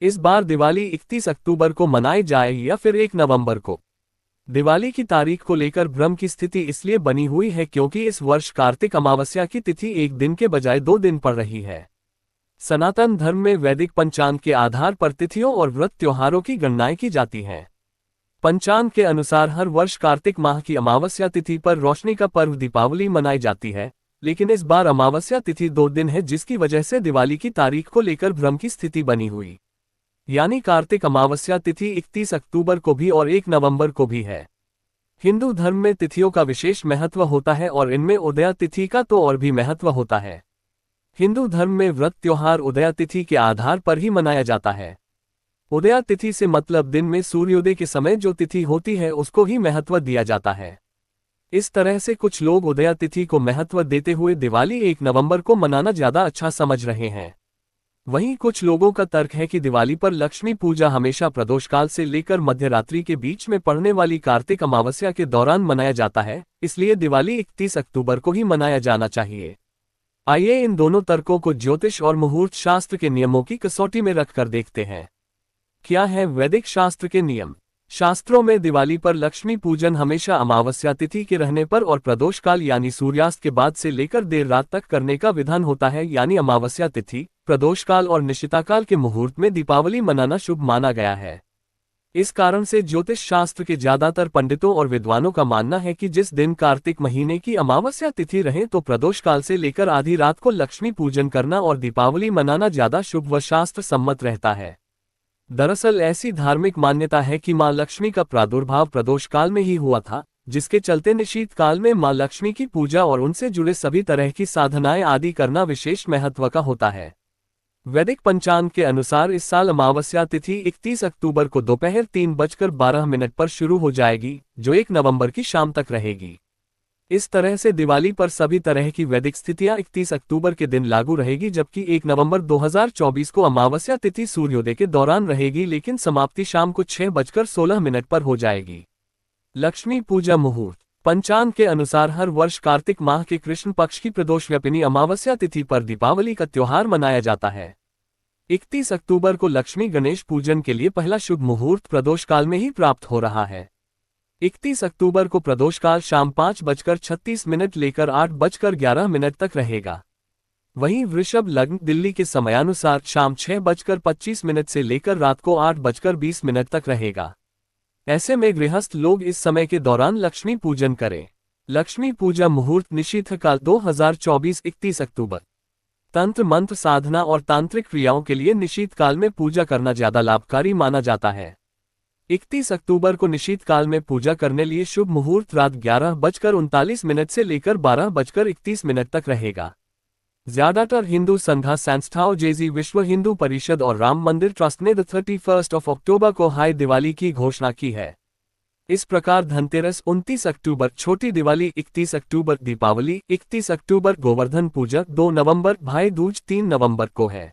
इस बार दिवाली 31 अक्टूबर को मनाई जाए या फिर 1 नवंबर को। दिवाली की तारीख को लेकर भ्रम की स्थिति इसलिए बनी हुई है क्योंकि इस वर्ष कार्तिक अमावस्या की तिथि 1 दिन के बजाय 2 दिन पड़ रही है। सनातन धर्म में वैदिक पंचांग के आधार पर तिथियों और व्रत त्योहारों की गणनाएं की जाती हैं। पंचांग के अनुसार हर वर्ष कार्तिक माह की अमावस्या तिथि पर रोशनी का पर्व दीपावली मनाई जाती है, लेकिन इस बार अमावस्या तिथि 2 दिन है, जिसकी वजह से दिवाली की तारीख को लेकर भ्रम की स्थिति बनी हुई। यानी कार्तिक अमावस्या तिथि 31 अक्टूबर को भी और 1 नवंबर को भी है। हिंदू धर्म में तिथियों का विशेष महत्व होता है और इनमें उदया तिथि का तो और भी महत्व होता है। हिंदू धर्म में व्रत त्योहार उदया तिथि के आधार पर ही मनाया जाता है। उदया तिथि से मतलब दिन में सूर्योदय के समय जो तिथि होती है उसको ही महत्व दिया जाता है। इस तरह से कुछ लोग उदया तिथि को महत्व देते हुए दिवाली 1 नवंबर को मनाना ज्यादा अच्छा समझ रहे हैं। वहीं कुछ लोगों का तर्क है कि दिवाली पर लक्ष्मी पूजा हमेशा प्रदोषकाल से लेकर मध्यरात्रि के बीच में पड़ने वाली कार्तिक अमावस्या के दौरान मनाया जाता है, इसलिए दिवाली 31 अक्टूबर को ही मनाया जाना चाहिए। आइए इन दोनों तर्कों को ज्योतिष और मुहूर्त शास्त्र के नियमों की कसौटी में रखकर देखते हैं। क्या है वैदिक शास्त्र के नियम? शास्त्रों में दिवाली पर लक्ष्मी पूजन हमेशा अमावस्या तिथि के रहने पर और प्रदोषकाल यानी सूर्यास्त के बाद से लेकर देर रात तक करने का विधान होता है। यानी अमावस्या तिथि, प्रदोषकाल और निशिताकाल के मुहूर्त में दीपावली मनाना शुभ माना गया है। इस कारण से ज्योतिष शास्त्र के ज्यादातर पंडितों और विद्वानों का मानना है कि जिस दिन कार्तिक महीने की अमावस्या तिथि रहे तो प्रदोषकाल से लेकर आधी रात को लक्ष्मी पूजन करना और दीपावली मनाना ज्यादा शुभ व शास्त्र सम्मत रहता है। दरअसल ऐसी धार्मिक मान्यता है कि मां लक्ष्मी का प्रादुर्भाव प्रदोष काल में ही हुआ था, जिसके चलते निशीत काल में मां लक्ष्मी की पूजा और उनसे जुड़े सभी तरह की साधनाएं आदि करना विशेष महत्व का होता है। वैदिक पंचांग के अनुसार इस साल अमावस्या तिथि 31 अक्टूबर को दोपहर 3:12 पर शुरू हो जाएगी, जो 1 नवंबर की शाम तक रहेगी। इस तरह से दिवाली पर सभी तरह की वैदिक स्थितियां 31 अक्टूबर के दिन लागू रहेगी, जबकि 1 नवंबर 2024 को अमावस्या तिथि सूर्योदय के दौरान रहेगी, लेकिन समाप्ति शाम को 6:16 पर हो जाएगी। लक्ष्मी पूजा मुहूर्त पंचांग के अनुसार हर वर्ष कार्तिक माह के कृष्ण पक्ष की प्रदोष व्यापिनी अमावस्या तिथि पर दीपावली का त्योहार मनाया जाता है। 31 अक्टूबर को लक्ष्मी गणेश पूजन के लिए पहला शुभ मुहूर्त प्रदोष काल में ही प्राप्त हो रहा है। 31 अक्टूबर को प्रदोषकाल शाम 5:36 लेकर 8:11 तक रहेगा। वहीं वृषभ लग्न दिल्ली के समयानुसार शाम 6:25 से लेकर रात को 8:20 तक रहेगा। ऐसे में गृहस्थ लोग इस समय के दौरान लक्ष्मी पूजन करें। लक्ष्मी पूजा मुहूर्त निशीथकाल 2024 31 अक्टूबर। तंत्र मंत्र साधना और तांत्रिक क्रियाओं के लिए निशीतकाल में पूजा करना ज्यादा लाभकारी माना जाता है। 31 अक्टूबर को निशीत काल में पूजा करने लिए शुभ मुहूर्त रात 11:39 से लेकर 12:31 तक रहेगा। ज्यादातर हिंदू संघा संस्थाओं जैसी विश्व हिंदू परिषद और राम मंदिर ट्रस्ट ने 31 अक्टूबर को हाई दिवाली की घोषणा की है। इस प्रकार धनतेरस 29 अक्टूबर, छोटी दिवाली 31 अक्टूबर, दीपावली 31 अक्टूबर, गोवर्धन पूजा 2 नवंबर, भाई दूज 3 नवंबर को है।